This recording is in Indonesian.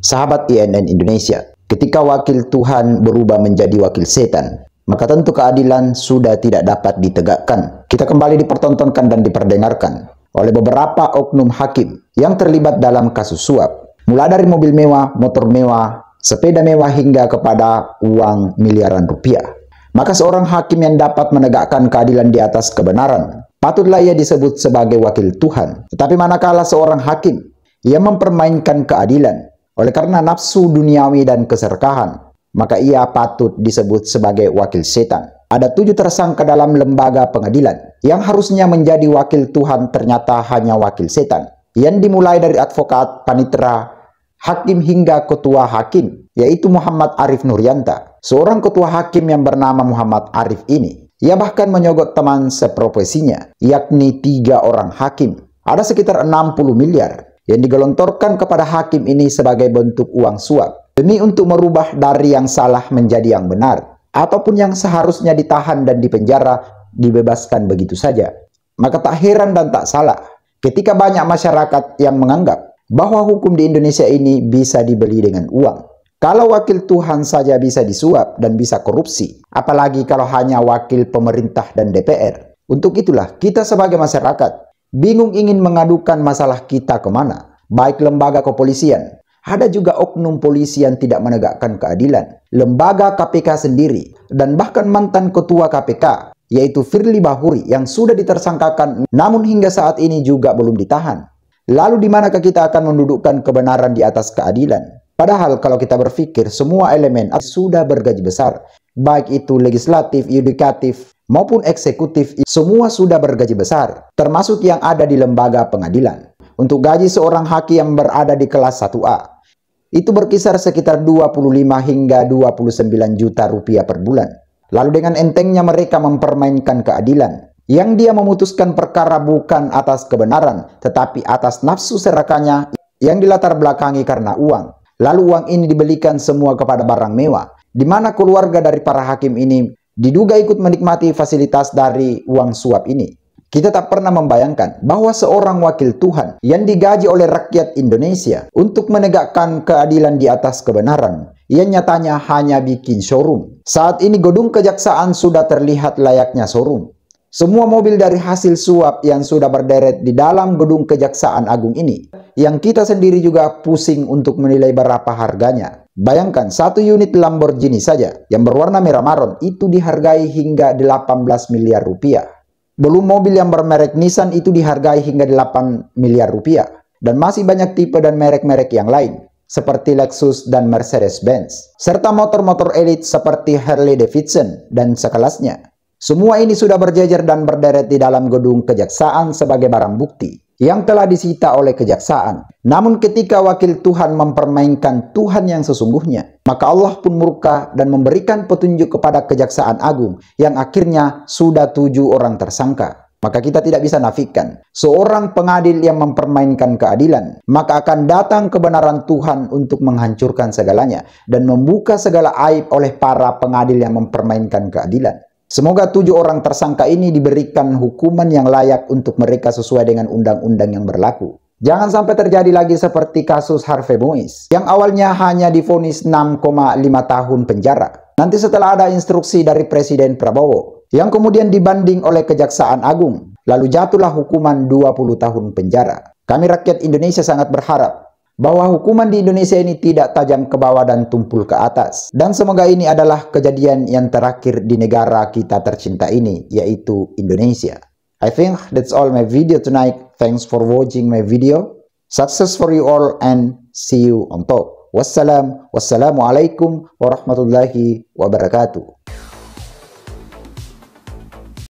Sahabat INN Indonesia, ketika wakil Tuhan berubah menjadi wakil setan, maka tentu keadilan sudah tidak dapat ditegakkan. Kita kembali dipertontonkan dan diperdengarkan oleh beberapa oknum hakim yang terlibat dalam kasus suap. Mulai dari mobil mewah, motor mewah, sepeda mewah hingga kepada uang miliaran rupiah. Maka seorang hakim yang dapat menegakkan keadilan di atas kebenaran, patutlah ia disebut sebagai wakil Tuhan. Tetapi manakala seorang hakim yang mempermainkan keadilan oleh karena nafsu duniawi dan keserakahan, maka ia patut disebut sebagai wakil setan. Ada 7 tersangka dalam lembaga pengadilan yang harusnya menjadi wakil Tuhan ternyata hanya wakil setan. Yang dimulai dari advokat, panitera, hakim hingga ketua hakim, yaitu Muhammad Arif Nuryanta. Seorang ketua hakim yang bernama Muhammad Arif ini, ia bahkan menyogok teman seprofesinya, yakni 3 orang hakim. Ada sekitar 60 miliar yang digelontorkan kepada hakim ini sebagai bentuk uang suap, demi untuk merubah dari yang salah menjadi yang benar, ataupun yang seharusnya ditahan dan dipenjara, dibebaskan begitu saja. Maka tak heran dan tak salah ketika banyak masyarakat yang menganggap bahwa hukum di Indonesia ini bisa dibeli dengan uang. Kalau wakil Tuhan saja bisa disuap dan bisa korupsi, apalagi kalau hanya wakil pemerintah dan DPR. Untuk itulah kita sebagai masyarakat bingung ingin mengadukan masalah kita kemana, baik lembaga kepolisian. Ada juga oknum polisi yang tidak menegakkan keadilan, lembaga KPK sendiri, dan bahkan mantan ketua KPK, yaitu Firly Bahuri yang sudah ditersangkakan namun hingga saat ini juga belum ditahan. Lalu di manakah kita akan mendudukkan kebenaran di atas keadilan? Padahal kalau kita berpikir semua elemen sudah bergaji besar, baik itu legislatif, yudikatif, maupun eksekutif, semua sudah bergaji besar, termasuk yang ada di lembaga pengadilan. Untuk gaji seorang hakim yang berada di kelas 1A, itu berkisar sekitar 25 hingga 29 juta rupiah per bulan. Lalu dengan entengnya mereka mempermainkan keadilan, yang dia memutuskan perkara bukan atas kebenaran, tetapi atas nafsu serakahnya yang dilatar belakangi karena uang. Lalu uang ini dibelikan semua kepada barang mewah, di mana keluarga dari para hakim ini diduga ikut menikmati fasilitas dari uang suap ini. Kita tak pernah membayangkan bahwa seorang wakil Tuhan yang digaji oleh rakyat Indonesia untuk menegakkan keadilan di atas kebenaran, yang nyatanya hanya bikin showroom. Saat ini gedung kejaksaan sudah terlihat layaknya showroom. Semua mobil dari hasil suap yang sudah berderet di dalam gedung Kejaksaan Agung ini, yang kita sendiri juga pusing untuk menilai berapa harganya. Bayangkan, 1 unit Lamborghini saja yang berwarna merah maron itu dihargai hingga 18 miliar rupiah. Belum mobil yang bermerek Nissan itu dihargai hingga 8 miliar rupiah. Dan masih banyak tipe dan merek-merek yang lain, seperti Lexus dan Mercedes-Benz. Serta motor-motor elit seperti Harley Davidson dan sekelasnya. Semua ini sudah berjejer dan berderet di dalam gedung kejaksaan sebagai barang bukti yang telah disita oleh kejaksaan. Namun ketika wakil Tuhan mempermainkan Tuhan yang sesungguhnya, maka Allah pun murka dan memberikan petunjuk kepada Kejaksaan Agung yang akhirnya sudah 7 orang tersangka. Maka kita tidak bisa nafikan seorang pengadil yang mempermainkan keadilan, maka akan datang kebenaran Tuhan untuk menghancurkan segalanya dan membuka segala aib oleh para pengadil yang mempermainkan keadilan. Semoga 7 orang tersangka ini diberikan hukuman yang layak untuk mereka sesuai dengan undang-undang yang berlaku. Jangan sampai terjadi lagi seperti kasus Harvey Mois, yang awalnya hanya divonis 6,5 tahun penjara. Nanti setelah ada instruksi dari Presiden Prabowo, yang kemudian dibanding oleh Kejaksaan Agung, lalu jatuhlah hukuman 20 tahun penjara. Kami rakyat Indonesia sangat berharap bahwa hukuman di Indonesia ini tidak tajam ke bawah dan tumpul ke atas. Dan semoga ini adalah kejadian yang terakhir di negara kita tercinta ini, yaitu Indonesia. I think that's all my video tonight. Thanks for watching my video. Success for you all and see you on top. Wassalamualaikum warahmatullahi wabarakatuh.